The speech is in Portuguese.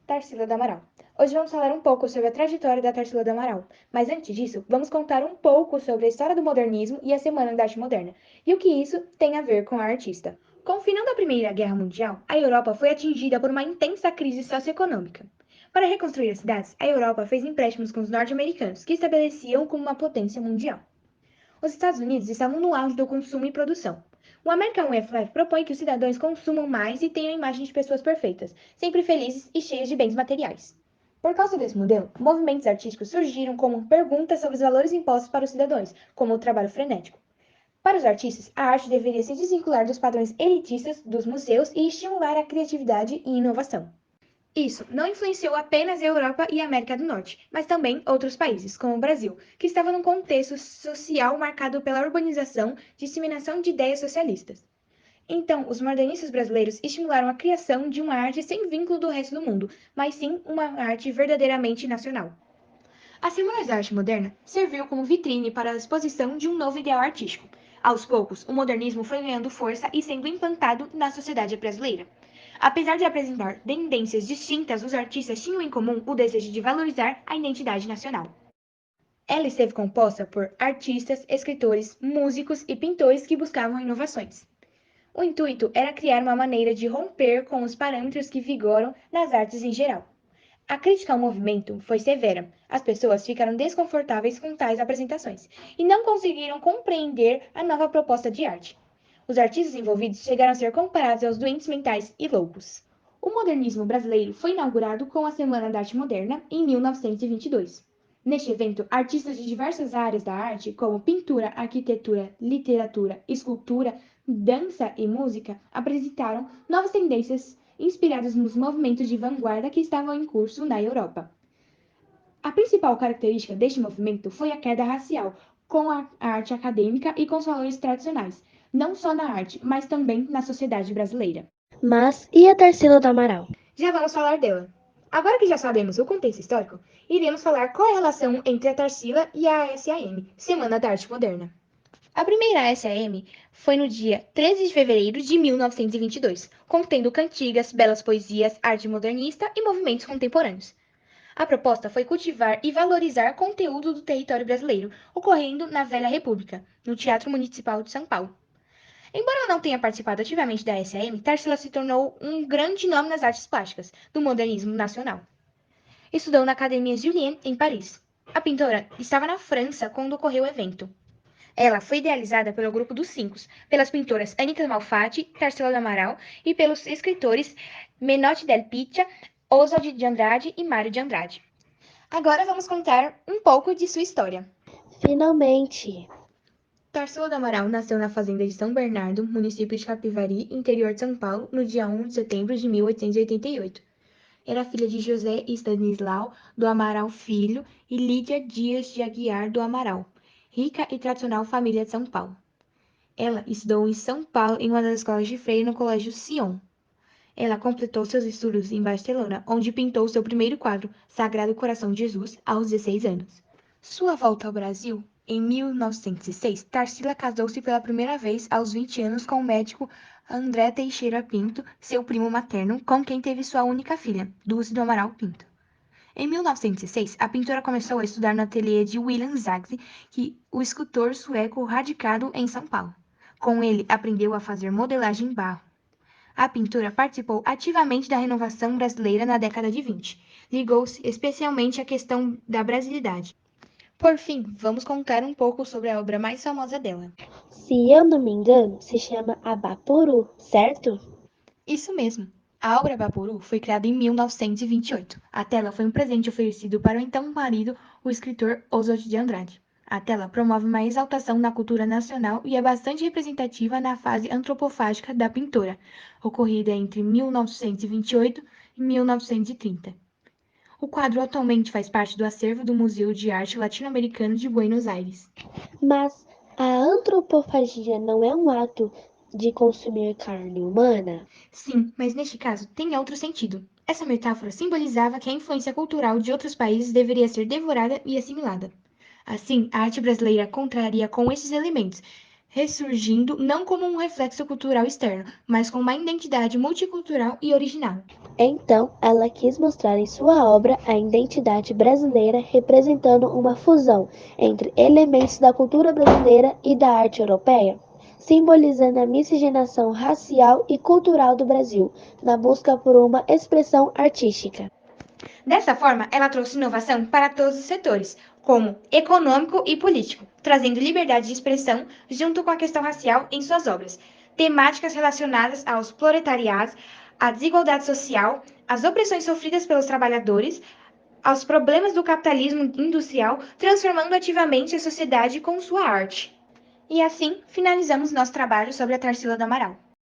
Tarsila do Amaral. Hoje vamos falar um pouco sobre a trajetória da Tarsila do Amaral, mas antes disso, vamos contar um pouco sobre a história do modernismo e a Semana da Arte Moderna, e o que isso tem a ver com a artista. Com o final da Primeira Guerra Mundial, a Europa foi atingida por uma intensa crise socioeconômica. Para reconstruir as cidades, a Europa fez empréstimos com os norte-americanos, que estabeleciam como uma potência mundial. Os Estados Unidos estavam no auge do consumo e produção. O American Way of Life propõe que os cidadãos consumam mais e tenham a imagem de pessoas perfeitas, sempre felizes e cheias de bens materiais. Por causa desse modelo, movimentos artísticos surgiram como perguntas sobre os valores impostos para os cidadãos, como o trabalho frenético. Para os artistas, a arte deveria se desvincular dos padrões elitistas dos museus e estimular a criatividade e inovação. Isso não influenciou apenas a Europa e a América do Norte, mas também outros países, como o Brasil, que estava num contexto social marcado pela urbanização e disseminação de ideias socialistas. Então, os modernistas brasileiros estimularam a criação de uma arte sem vínculo do resto do mundo, mas sim uma arte verdadeiramente nacional. A Semana da Arte Moderna serviu como vitrine para a exposição de um novo ideal artístico. Aos poucos, o modernismo foi ganhando força e sendo implantado na sociedade brasileira. Apesar de apresentar tendências distintas, os artistas tinham em comum o desejo de valorizar a identidade nacional. Ela esteve composta por artistas, escritores, músicos e pintores que buscavam inovações. O intuito era criar uma maneira de romper com os parâmetros que vigoram nas artes em geral. A crítica ao movimento foi severa. As pessoas ficaram desconfortáveis com tais apresentações e não conseguiram compreender a nova proposta de arte. Os artistas envolvidos chegaram a ser comparados aos doentes mentais e loucos. O modernismo brasileiro foi inaugurado com a Semana da Arte Moderna em 1922. Neste evento, artistas de diversas áreas da arte, como pintura, arquitetura, literatura, escultura, dança e música, apresentaram novas tendências inspiradas nos movimentos de vanguarda que estavam em curso na Europa. A principal característica deste movimento foi a queda racial, com a arte acadêmica e com os valores tradicionais, não só na arte, mas também na sociedade brasileira. Mas e a Tarsila do Amaral? Já vamos falar dela. Agora que já sabemos o contexto histórico, iremos falar qual é a relação entre a Tarsila e a SAM, Semana da Arte Moderna. A primeira SAM foi no dia 13 de fevereiro de 1922, contendo cantigas, belas poesias, arte modernista e movimentos contemporâneos. A proposta foi cultivar e valorizar conteúdo do território brasileiro, ocorrendo na Velha República, no Teatro Municipal de São Paulo. Embora ela não tenha participado ativamente da SAM, Tarsila se tornou um grande nome nas artes plásticas do modernismo nacional. Estudou na Academia Julian, em Paris. A pintora estava na França quando ocorreu o evento. Ela foi idealizada pelo Grupo dos Cinco, pelas pintoras Anita Malfatti, Tarsila do Amaral e pelos escritores Menotti del Pitta, Oswald de Andrade e Mário de Andrade. Agora vamos contar um pouco de sua história. Finalmente! Tarsila do Amaral nasceu na fazenda de São Bernardo, município de Capivari, interior de São Paulo, no dia 1 de setembro de 1888. Era filha de José Stanislau do Amaral Filho e Lídia Dias de Aguiar do Amaral, rica e tradicional família de São Paulo. Ela estudou em São Paulo em uma das escolas de freira no Colégio Sion. Ela completou seus estudos em Barcelona, onde pintou seu primeiro quadro, Sagrado Coração de Jesus, aos 16 anos. Sua volta ao Brasil, em 1906, Tarsila casou-se pela primeira vez aos 20 anos com o médico André Teixeira Pinto, seu primo materno, com quem teve sua única filha, Dulce do Amaral Pinto. Em 1906, a pintora começou a estudar no ateliê de William Zagse, o escultor sueco radicado em São Paulo. Com ele, aprendeu a fazer modelagem em barro. A pintora participou ativamente da renovação brasileira na década de 20. Ligou-se especialmente à questão da brasilidade. Por fim, vamos contar um pouco sobre a obra mais famosa dela. Se eu não me engano, se chama Abaporu, certo? Isso mesmo. A obra Vaporu foi criada em 1928. A tela foi um presente oferecido para o então marido, o escritor Oswald de Andrade. A tela promove uma exaltação da cultura nacional e é bastante representativa na fase antropofágica da pintora, ocorrida entre 1928 e 1930. O quadro atualmente faz parte do acervo do Museu de Arte Latino-Americano de Buenos Aires. Mas a antropofagia não é um ato de consumir carne humana? Sim, mas neste caso tem outro sentido. Essa metáfora simbolizava que a influência cultural de outros países deveria ser devorada e assimilada. Assim, a arte brasileira contraria com esses elementos, ressurgindo não como um reflexo cultural externo, mas com uma identidade multicultural e original. Então, ela quis mostrar em sua obra a identidade brasileira representando uma fusão entre elementos da cultura brasileira e da arte europeia, simbolizando a miscigenação racial e cultural do Brasil, na busca por uma expressão artística. Dessa forma, ela trouxe inovação para todos os setores, como econômico e político, trazendo liberdade de expressão junto com a questão racial em suas obras. Temáticas relacionadas aos proletariados, à desigualdade social, às opressões sofridas pelos trabalhadores, aos problemas do capitalismo industrial, transformando ativamente a sociedade com sua arte. E assim, finalizamos nosso trabalho sobre a Tarsila do Amaral.